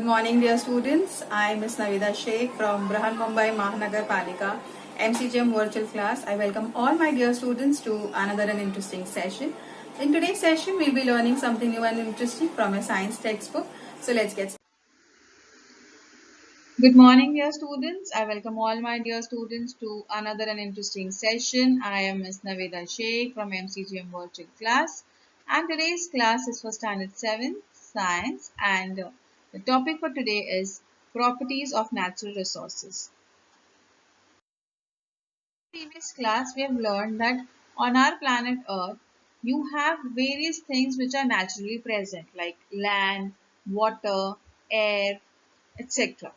Good morning, dear students. I am Ms. Navida Sheikh from Brahan Mumbai Mahanagar Palika MCGM virtual class. I welcome all my dear students to another and interesting session. In today's session, we'll be learning something new and interesting from a science textbook. So let's get started. Good morning, dear students. I welcome all my dear students to another and interesting session. I am Ms. Navida Sheikh from MCGM virtual class, and today's class is for Standard 7 Science, and the topic for today is properties of natural resources. In the previous class, we have learned that on our planet Earth, you have various things which are naturally present like land, water, air, etc.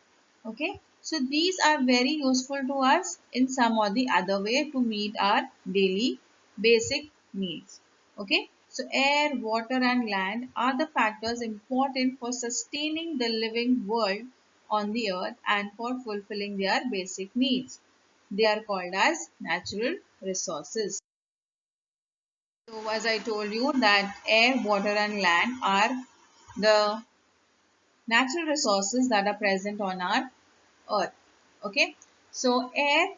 Okay, so these are very useful to us in some or the other way to meet our daily basic needs. Okay, so air, water and land are the factors important for sustaining the living world on the earth and for fulfilling their basic needs. They are called as natural resources. So as I told you that air, water and land are the natural resources that are present on our earth. Okay, so air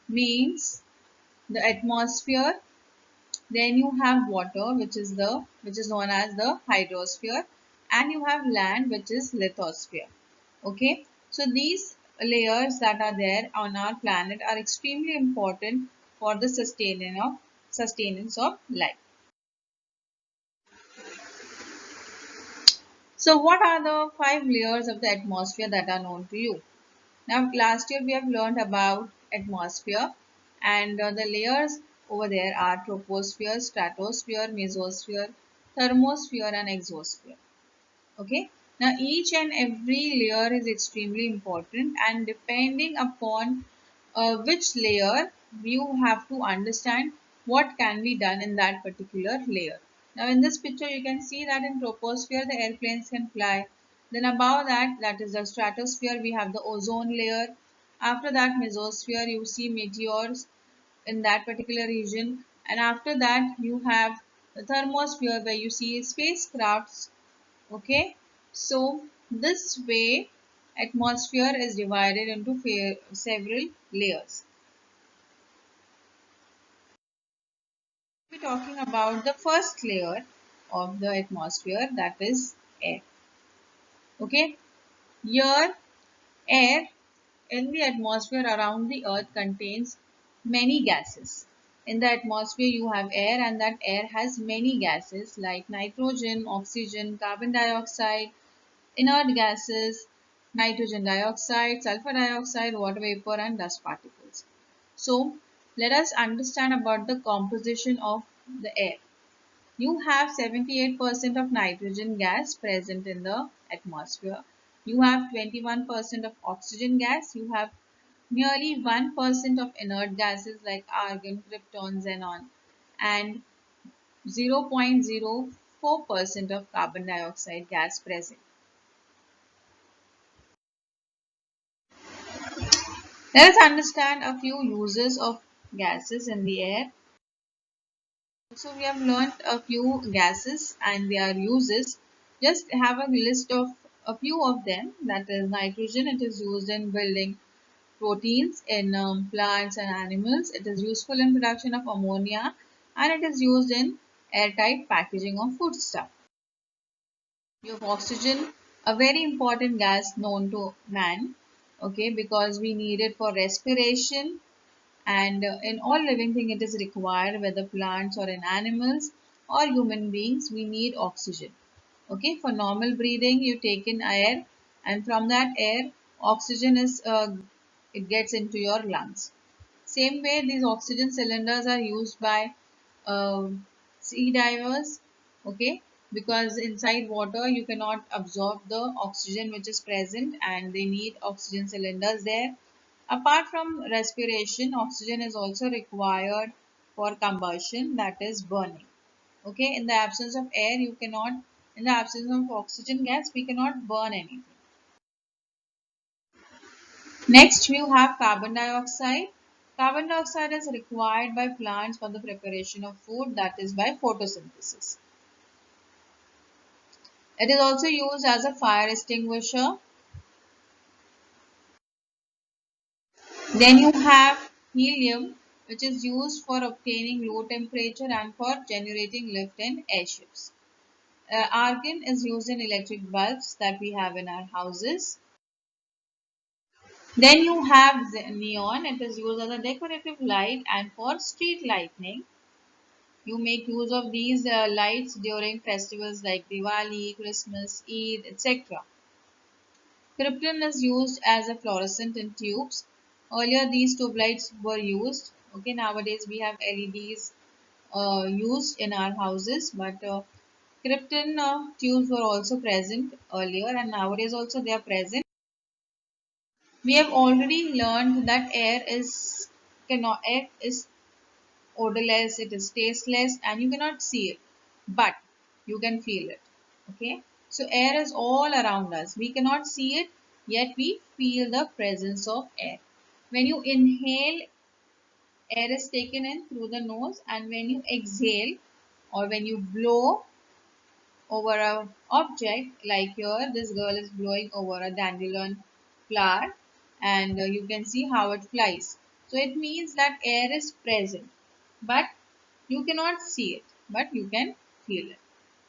means the atmosphere, then you have water which is known as the hydrosphere, and you have land which is lithosphere. Okay, so these layers that are there on our planet are extremely important for the sustenance of life. So what are the 5 layers of the atmosphere that are known to you? Now, last year we have learned about atmosphere, and the layers over there are troposphere, stratosphere, mesosphere, thermosphere and exosphere. Okay. Now, each and every layer is extremely important, and depending upon which layer, you have to understand what can be done in that particular layer. Now, in this picture, you can see that in troposphere, the airplanes can fly. Then above that, that is the stratosphere, we have the ozone layer. After that, mesosphere, you see meteors in that particular region. And after that, you have the thermosphere where you see spacecrafts. Okay, so this way atmosphere is divided into several layers. We're talking about the first layer of the atmosphere, that is air. Okay, here air in the atmosphere around the earth contains many gases. In the atmosphere you have air, and that air has many gases like nitrogen, oxygen, carbon dioxide, inert gases, nitrogen dioxide, sulfur dioxide, water vapor and dust particles. So let us understand about the composition of the air. You have 78% of nitrogen gas present in the atmosphere. You have 21% of oxygen gas. You have nearly 1% of inert gases like argon, krypton, xenon, and 0.04% of carbon dioxide gas present. Let us understand a few uses of gases in the air. So we have learnt a few gases and their uses. Just have a list of a few of them. That is nitrogen. It is used in building proteins in plants and animals. It is useful in production of ammonia, and it is used in airtight packaging of foodstuff. You have oxygen, a very important gas known to man. Okay, because we need it for respiration, and in all living thing it is required, whether plants or in animals or human beings, we need oxygen. Okay, for normal breathing you take in air, and from that air oxygen is it gets into your lungs. Same way these oxygen cylinders are used by sea divers. Okay, because inside water you cannot absorb the oxygen which is present, and they need oxygen cylinders there. Apart from respiration, oxygen is also required for combustion, that is burning. Okay, in the absence of air, in the absence of oxygen gas, we cannot burn anything. Next, we have carbon dioxide. Carbon dioxide is required by plants for the preparation of food, that is by photosynthesis. It is also used as a fire extinguisher. Then you have helium, which is used for obtaining low temperature and for generating lift in airships. Argon is used in electric bulbs that we have in our houses. Then you have neon. It is used as a decorative light and for street lighting. You make use of these lights during festivals like Diwali, Christmas, Eid, etc. Krypton is used as a fluorescent in tubes. Earlier, these tube lights were used. Okay, nowadays we have LEDs used in our houses, but krypton tubes were also present earlier, and nowadays also they are present. We have already learned that air is odorless, it is tasteless, and you cannot see it, but you can feel it. Okay, so air is all around us. We cannot see it, yet we feel the presence of air. When you inhale, air is taken in through the nose, and when you exhale or when you blow over a object, like here this girl is blowing over a dandelion flower, and you can see how it flies. So it means that air is present, but you cannot see it, but you can feel it.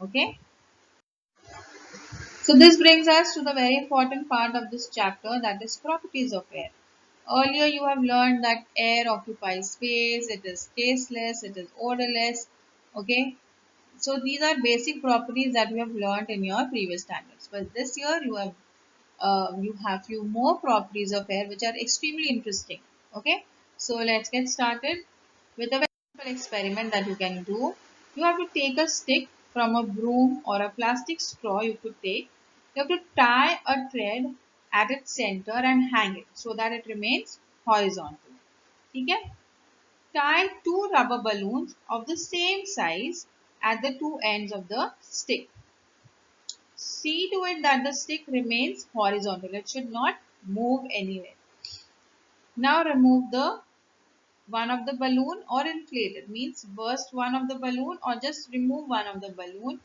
Okay, so this brings us to the very important part of this chapter, that is properties of air. Earlier you have learned that air occupies space, it is tasteless, it is odorless. Okay, so these are basic properties that you have learned in your previous standards. But this year you have few more properties of air which are extremely interesting. Okay, so let's get started with a very simple experiment that you can do. You have to take a stick from a broom or a plastic straw you could take. You have to tie a thread at its center and hang it so that it remains horizontal. Okay? Tie two rubber balloons of the same size at the two ends of the stick. See to it that the stick remains horizontal. It should not move anywhere. Now remove the one of the balloon or inflate it, means burst one of the balloon or just remove one of the balloon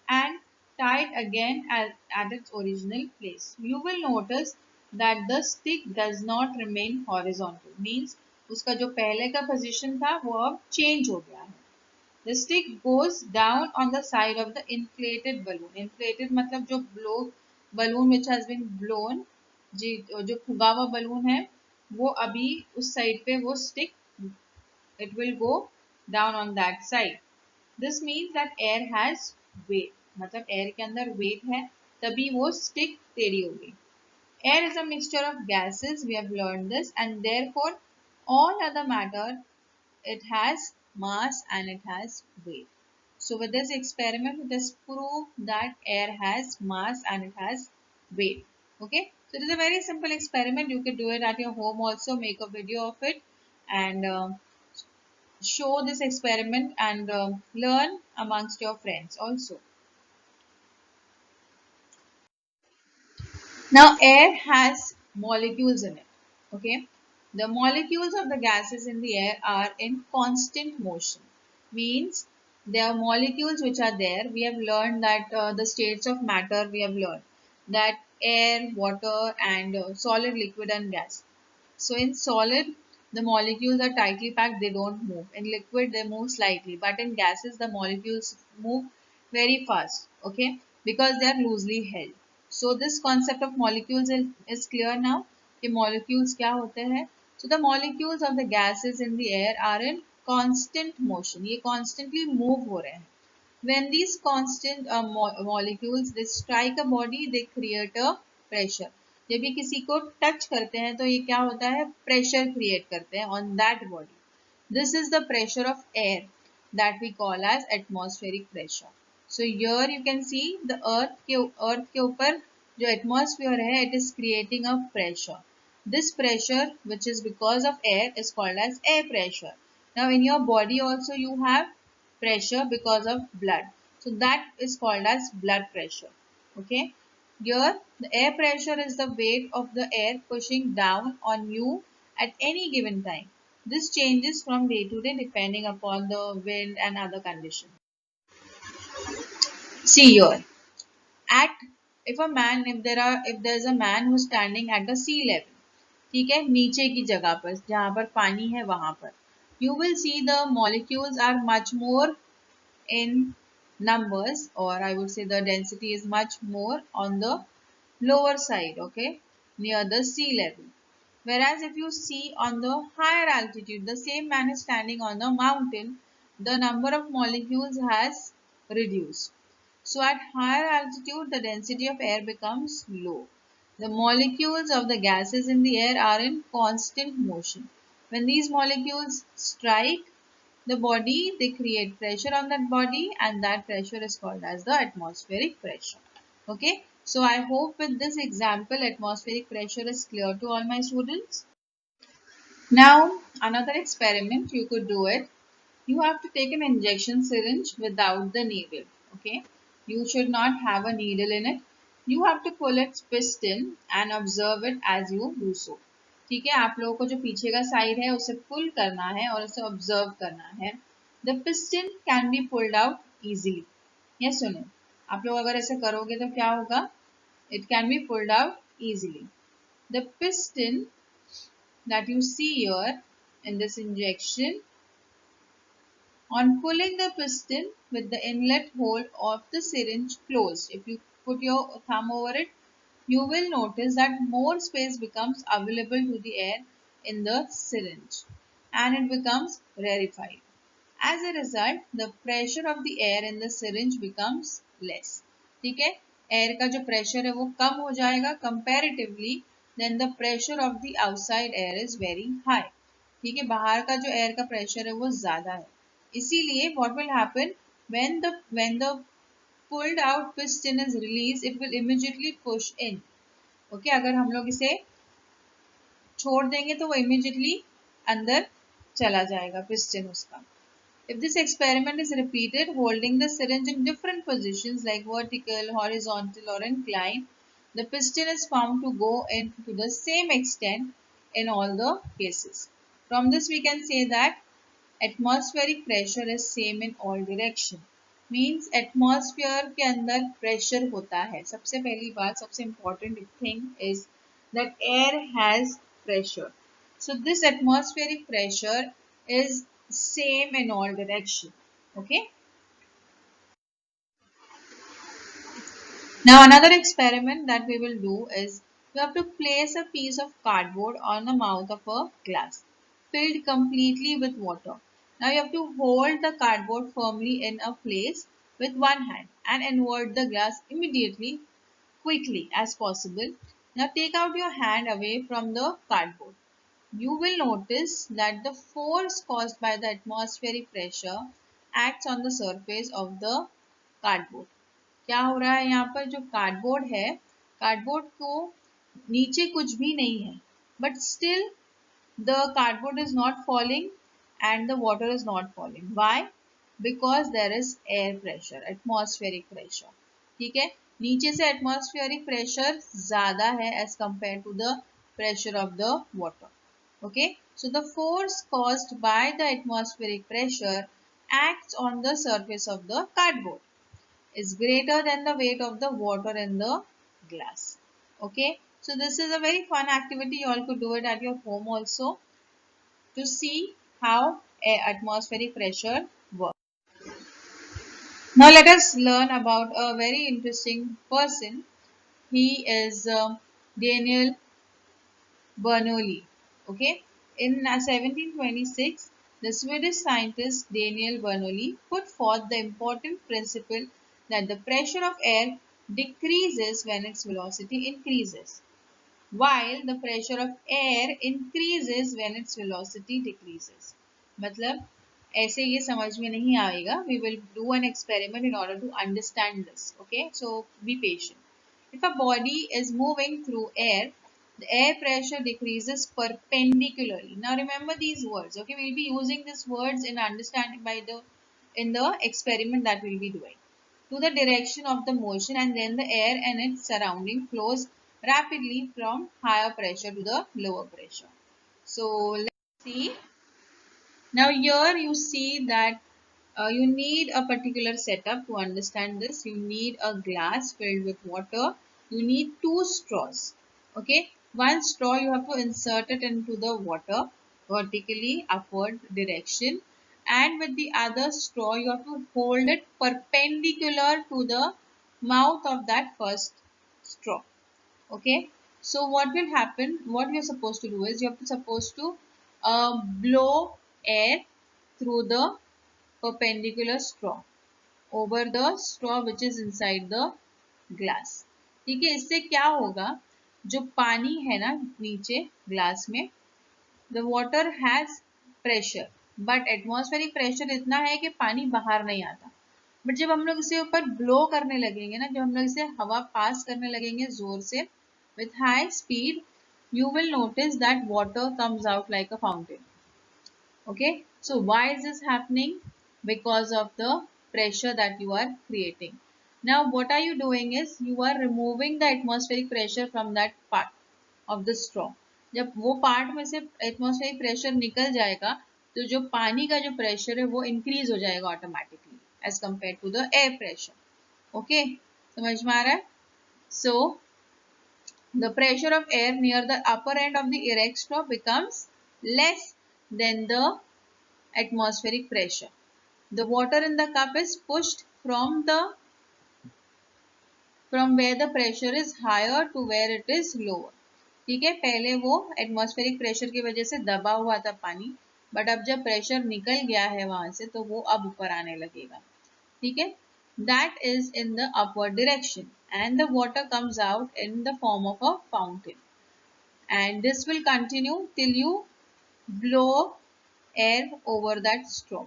and tie it again at its original place. You will notice that the stick does not remain horizontal, means उसका जो पहले का position था वो अब change हो गया है. The stick goes down on the side of the inflated balloon. Inflated मतलब जो balloon which has been blown, जो फुगा हुआ balloon है वो अभी उस side पे वो stick, it will go down on that side. This means that air has weight. मतलब air के अंदर weight है तभी वो stick टेढ़ी होगी. Air is a mixture of gases. We have learned this, and therefore all other matter, it has mass and it has weight. So with this experiment, it is proved that air has mass and it has weight. Okay, so it is a very simple experiment. You can do it at your home also, make a video of it and show this experiment and learn amongst your friends also. Now air has molecules in it. Okay, the molecules of the gases in the air are in constant motion, means there are molecules which are there. We have learned that the states of matter, we have learned that air, water and solid, liquid and gas. So in solid, the molecules are tightly packed, they don't move. In liquid, they move slightly, but in gases, the molecules move very fast, okay, because they are loosely held. So this concept of molecules is clear now. कि molecules क्या होते हैं? So the molecules of the gases in the air are in constant motion. ये constantly move हो रहे हैं. When these constant molecules they strike a body, they create a pressure. जब भी किसी को टच करते हैं तो ये क्या होता है, प्रेशर क्रिएट करते हैं on that body. This is the pressure of air that we call as atmospheric pressure. So here you can see the earth के ऊपर जो atmosphere है, it is creating a pressure. This pressure which is because of air is called as air pressure. Now in your body also you have pressure because of blood. So that is called as blood pressure. Okay. Here the air pressure is the weight of the air pushing down on you at any given time. This changes from day to day depending upon the wind and other conditions. See here. at if there's a man who's standing at the sea level, ठीक है, नीचे की जगह पर जहां पर पानी है वहां पर, you will see the molecules are much more in numbers, or I would say the density is much more on the lower side, okay, near the sea level. Whereas if you see on the higher altitude, the same man is standing on the mountain, the number of molecules has reduced. So at higher altitude, the density of air becomes low. The molecules of the gases in the air are in constant motion. When these molecules strike the body, they create pressure on that body, and that pressure is called as the atmospheric pressure. Okay, so I hope with this example atmospheric pressure is clear to all my students. Now another experiment you could do it. You have to take an injection syringe without the needle. Okay, you should not have a needle in it. You have to pull its piston and observe it as you do so. ठीक है, आप लोगों को जो पीछे का side है उसे पुल करना है और उसे ऑब्जर्व करना है. The piston can be pulled out easily. ये सुनो, आप लोग अगर ऐसे करोगे तो क्या होगा? It can be pulled out easily. The piston that you see here in this injection, on pulling the piston with the inlet hole of the syringe closed, if you put your thumb over it, you will notice that more space becomes available to the air in the syringe and it becomes rarefied. As a result, the pressure of the air in the syringe becomes less. ठीक है, air का जो pressure है वो कम हो जाएगा comparatively, then the pressure of the outside air is very high. ठीक है, बाहर का जो एयर का प्रेशर है वो ज्यादा है. इसीलिए what will happen when the pulled out piston is released, it will immediately push in. Okay, अगर हम लोग इसे छोड़ देंगे तो वो इमीडिएटली अंदर चला जाएगा पिस्टन उसका. If this experiment is repeated, holding the syringe in different positions like vertical, horizontal or inclined, the piston is found to go in to the same extent in all the cases. From this we can say that atmospheric pressure is same in all direction. Means atmosphere के अंदर pressure होता है. सबसे पहली बात, सबसे important thing is that air has pressure. So this atmospheric pressure is same in all direction. Okay. Now another experiment that we will do is you have to place a piece of cardboard on the mouth of a glass filled completely with water. Now you have to hold the cardboard firmly in a place with one hand and invert the glass immediately, quickly as possible. Now take out your hand away from the cardboard. You will notice that the force caused by the atmospheric pressure acts on the surface of the cardboard. क्या हो रहा है यहाँ पर? जो cardboard है, cardboard को नीचे कुछ भी नहीं है, but still the cardboard is not falling and the water is not falling. Why? Because there is air pressure, atmospheric pressure. ठीक है, नीचे से atmospheric pressure ज्यादा है as compared to the pressure of the water. Okay, so the force caused by the atmospheric pressure acts on the surface of the cardboard is greater than the weight of the water in the glass. Okay, so this is a very fun activity. You all could do it at your home also to see how atmospheric pressure works. Now let us learn about a very interesting person. He is Daniel Bernoulli. Okay, in 1726, the Swedish scientist Daniel Bernoulli put forth the important principle that the pressure of air decreases when its velocity increases, while the pressure of air increases when its velocity decreases. मतलब ऐसे ये समझ में नहीं आएगा. We will do an experiment in order to understand this. Okay, so be patient. If a body is moving through air, the air pressure decreases perpendicularly. Now remember these words. Okay, we'll be using these words in understanding in the experiment that we'll be doing. To the direction of the motion, and then the air and its surrounding flows rapidly from higher pressure to the lower pressure. So let's see. Now here you see that You need a particular setup to understand this. You need a glass filled with water. You need two straws. Okay, one straw you have to insert it into the water vertically upward direction, and with the other straw you have to hold it perpendicular to the mouth of that first straw. Okay, so what will happen, what you're supposed to do is you're supposed to blow air through the perpendicular straw over the straw which is inside the glass. ठीक है, इससे क्या होगा, जो पानी है ना नीचे ग्लास में, the water has pressure but atmospheric pressure इतना है कि पानी बाहर नहीं आता. बट जब हम लोग इसे ऊपर ब्लो करने लगेंगे ना, जब हम लोग इसे हवा पास करने लगेंगे जोर से with high speed, you will notice that water comes out like a fountain. Okay, so why is this happening? Because of the pressure that you are creating. Now what are you doing is you are removing the atmospheric pressure from that part of the straw. जब वो part में से atmospheric pressure निकल जाएगा तो जो पानी का जो प्रेशर है वो इंक्रीज हो जाएगा automatically as compare to the air pressure. Okay, समझ में आ रहा है? सो the pressure of air near the upper end of the erect straw becomes less than the atmospheric pressure. The water in the cup is pushed from where the pressure is higher to where it is lower. ठीक है, पहले वो atmospheric pressure की वजह से दबा हुआ था पानी, बट अब जब प्रेशर निकल गया है वहां से तो वो अब ऊपर आने लगेगा. ठीक है, that is in the upward direction and the water comes out in the form of a fountain, and this will continue till you blow air over that straw.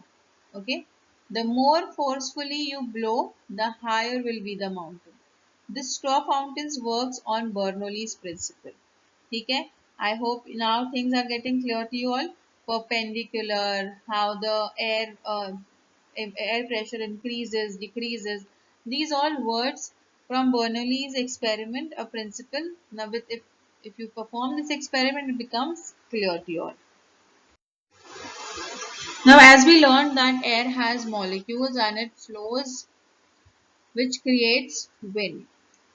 Okay, the more forcefully you blow, the higher will be the mountain. This straw fountains works on Bernoulli's principle. ठीक है, I hope now things are getting clear to you all. Perpendicular, how the air pressure increases, decreases. These all words from Bernoulli's experiment, a principle. Now, if you perform this experiment, it becomes clear to you all. Now, as we learned that air has molecules and it flows, which creates wind.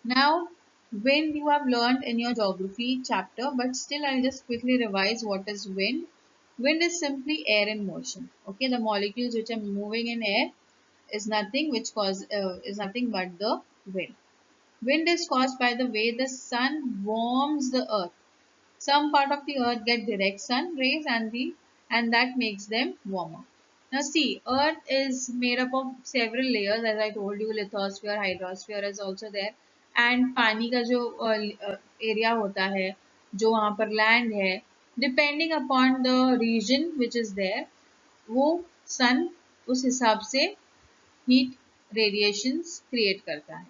Now, wind you have learned in your geography chapter, but still I'll just quickly revise what is wind. Wind is simply air in motion. Okay, the molecules which are moving in air is nothing is nothing but the wind. Wind is caused by the way the sun warms the earth. Some part of the earth get direct sun rays and that makes them warmer. Now see, earth is made up of several layers, as I told you, lithosphere, hydrosphere is also there, and पानी का जो area होता है, जो वहाँ पर land है, depending upon the region which is there, वो sun उस हिसाब से heat radiations create करता है.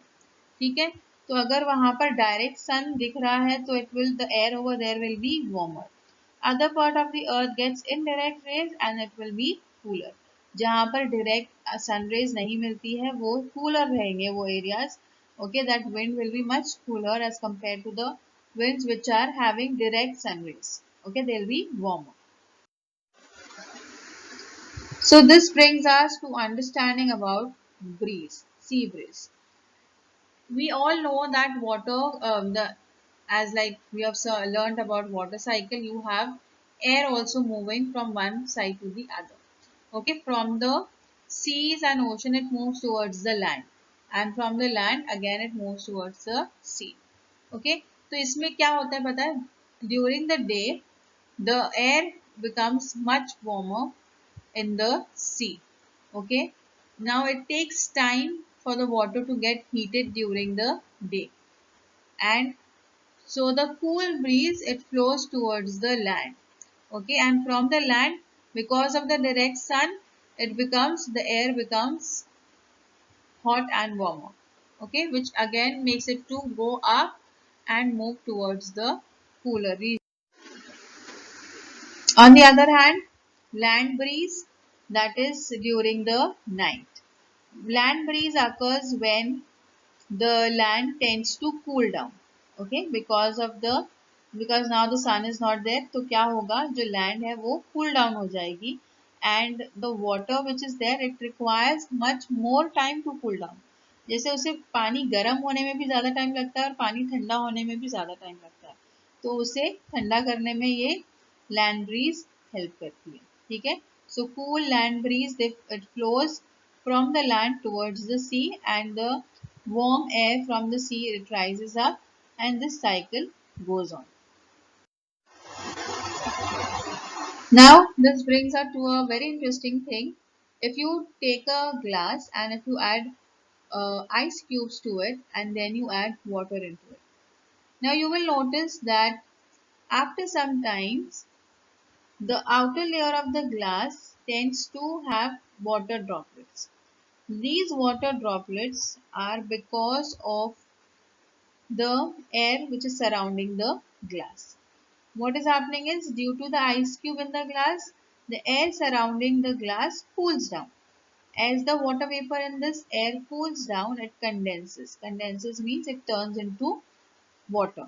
ठीक है, तो अगर वहां पर डायरेक्ट सन दिख रहा है तो it will the air over there will be warmer. Other part of the earth gets indirect rays and it will be cooler. जहां पर डायरेक्ट सन रेज नहीं मिलती है वो कूलर रहेंगे वो areas. Okay, that wind will be much cooler as compare to the winds which are having direct sun rays. Okay, they'll be warmer. So this brings us to understanding about breeze, sea breeze. We all know that water, as like we have learned about water cycle, you have air also moving from one side to the other. Okay, from the seas and ocean it moves towards the land, and from the land again it moves towards the sea. Okay, तो इसमें क्या होता है पता है? During the day the air becomes much warmer in the sea. Okay, now it takes time for the water to get heated during the day, and so the cool breeze it flows towards the land. Okay, and from the land, because of the direct sun, the air becomes hot and warmer. Okay, which again makes it to go up and move towards the cooler region. On the other hand, land breeze, that is during the night. Land breeze occurs when the land tends to cool down. Okay, because now the sun is not there, तो क्या होगा, जो land है वो cool down हो जाएगी and the water which is there, it requires much more time to cool down. जैसे उसे पानी गर्म होने में भी ज़्यादा टाइम लगता है और पानी ठंडा होने में भी ज़्यादा टाइम लगता है, तो उसे ठंडा करने में ये लैंड ब्रीज हेल्प करती है. ठीक है. So cool land breeze, it flows from the land towards the sea, and the warm air from the sea, it rises up, and this cycle goes on. Now this brings us to a very interesting thing. If you take a glass and if you add ice cubes to it and then you add water into it. Now you will notice that after some time the outer layer of the glass tends to have water droplets. These water droplets are because of the air which is surrounding the glass. What is happening is, due to the ice cube in the glass, the air surrounding the glass cools down. As the water vapor in this air cools down, it condenses. Condenses means it turns into water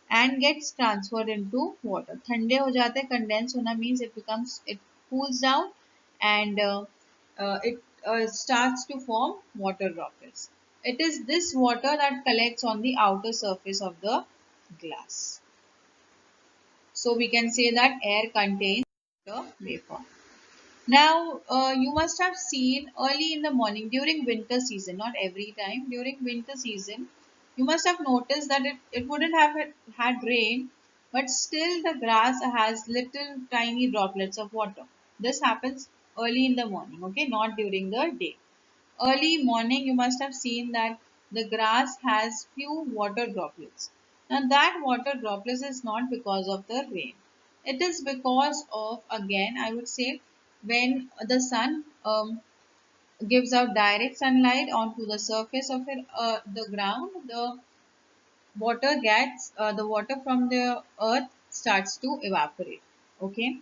and gets transferred into water. ठंडे हो जाते हैं, condense होना means it cools down, and it starts to form water droplets. It is this water that collects on the outer surface of the glass. So we can say that air contains water vapor. Now, you must have seen early in the morning during winter season, not every time, during winter season, you must have noticed that it wouldn't have had rain, but still the grass has little tiny droplets of water. This happens early in the morning, okay, not during the day. Early morning, you must have seen that the grass has few water droplets. Now that water droplets is not because of the rain. It is because of, again, I would say, when the sun gives out direct sunlight onto the surface of the ground, the water from the earth starts to evaporate. Okay,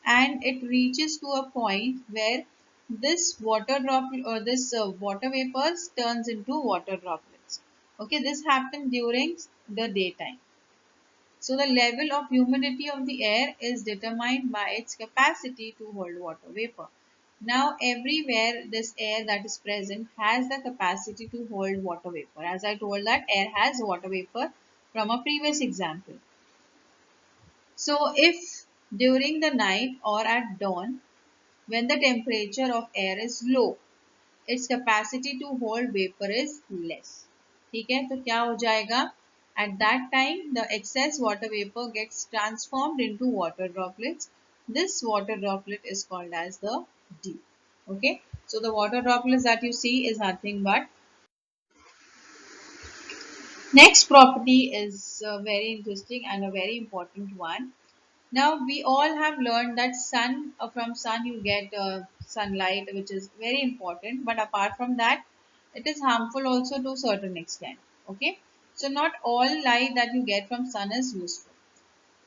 and it reaches to a point where this water vapors turns into water droplets. Okay, this happened during the daytime. So the level of humidity of the air is determined by its capacity to hold water vapor. Now everywhere this air that is present has the capacity to hold water vapor. As I told that air has water vapor from a previous example. So if during the night or at dawn, when the temperature of air is low, its capacity to hold vapor is less. ठीक है, तो क्या हो जाएगा? At that time, the excess water vapor gets transformed into water droplets. This water droplet is called as the dew. Okay, so the water droplets that you see is nothing but. Next property is very interesting and a very important one. Now we all have learned that from sun you get sunlight, which is very important. But apart from that, it is harmful also to a certain extent. Okay, so not all light that you get from sun is useful.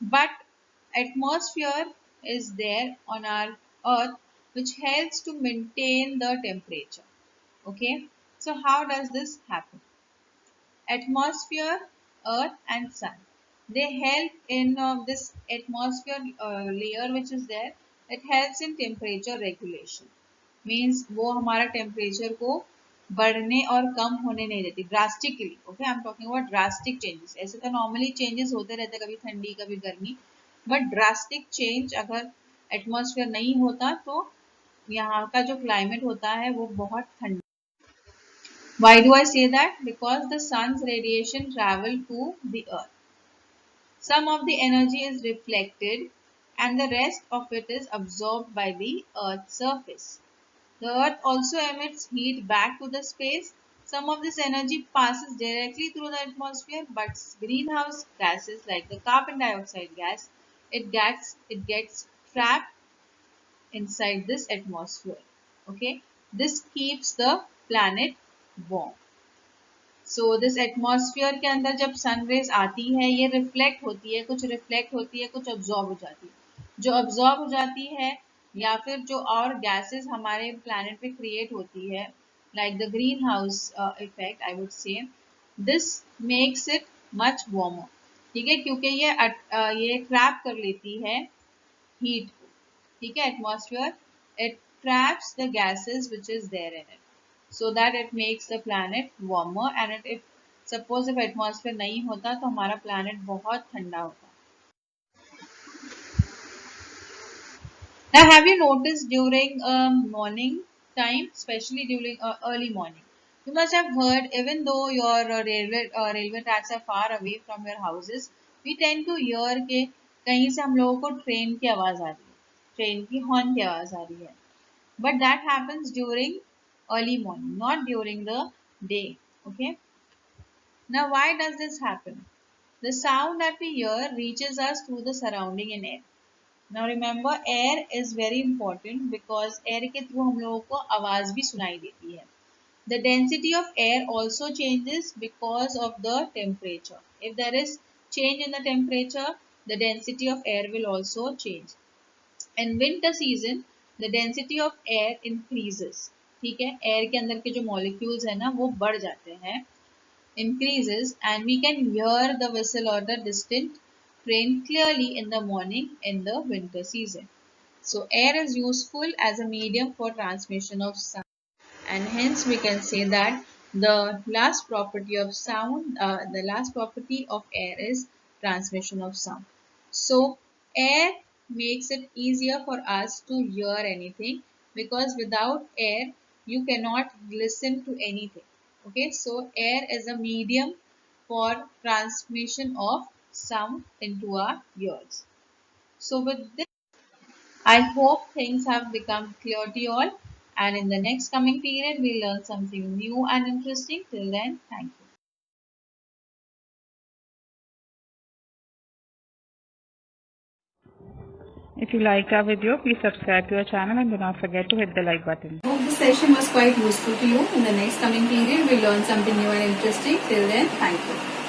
But atmosphere is there on our earth, which helps to maintain the temperature. Okay, so how does this happen? Atmosphere, earth and sun, they help in this atmosphere layer which is there, it helps in temperature regulation. Means वो हमारा temperature को बढ़ने और कम होने नहीं देती drastically. Okay, I'm talking about drastic changes. ऐसे तो normally changes होते रहते, कभी ठंडी कभी गर्मी, but drastic change अगर atmosphere नहीं होता तो यहाँ का जो climate होता है वो बहुत ठंडा. Why do I say that? Because the sun's radiation travel to the earth. Some of the energy is reflected and the rest of it is absorbed by the earth's surface. The earth also emits heat back to the space. Some of this energy passes directly through the atmosphere, but greenhouse gases like the carbon dioxide gas, it gets trapped inside this atmosphere. Okay, this keeps the planet warm. So this atmosphere के अंदर जब sun rays आती है, ये reflect होती है, कुछ reflect होती है, कुछ अब्जॉर्ब हो जाती है. जो अब्जॉर्ब हो जाती है या फिर जो और गैसेस हमारे प्लैनेट पे क्रिएट होती है, like the green house effect, I would say this makes it much warmer. ठीक है, क्योंकि ये ट्रैप कर लेती है हीट को. ठीक है, atmosphere it traps the gases which is there in it, so that it makes the planet warmer. And if suppose if atmosphere नहीं होता तो हमारा planet बहुत ठंडा होता. Now, have you noticed during morning time, especially during early morning, you must have heard, even though your railway tracks are far away from your houses, we tend to hear कि कहीं से हम लोगों को train की आवाज आ रही है, ट्रेन की हॉर्न की आवाज आ रही है. But that happens during early morning, not during the day. Okay. Now, why does this happen? The sound that we hear reaches us through the surrounding in air. Now remember, air is very important because air के through हम लोगों को आवाज भी सुनाई देती है. The density of air also changes because of the temperature. If there is change in the temperature, the density of air will also change. In winter season, the density of air increases. ठीक है, air के अंदर के जो molecules है ना वो बढ़ जाते हैं, increases, and we can hear the whistle or the distant train clearly in the morning in the winter season. So air is useful as a medium for transmission of sound, and hence we can say that the last property of sound, the last property of air is transmission of sound. So air makes it easier for us to hear anything, because without air you cannot listen to anything. Okay, so air is a medium for transmission of sound into our ears. So with this, I hope things have become clear to you all, and in the next coming period we'll learn something new and interesting. Till then, thank you. If you liked our video, please subscribe to our channel and do not forget to hit the like button. I hope this session was quite useful to you. In the next coming period, we'll learn something new and interesting. Till then, thank you.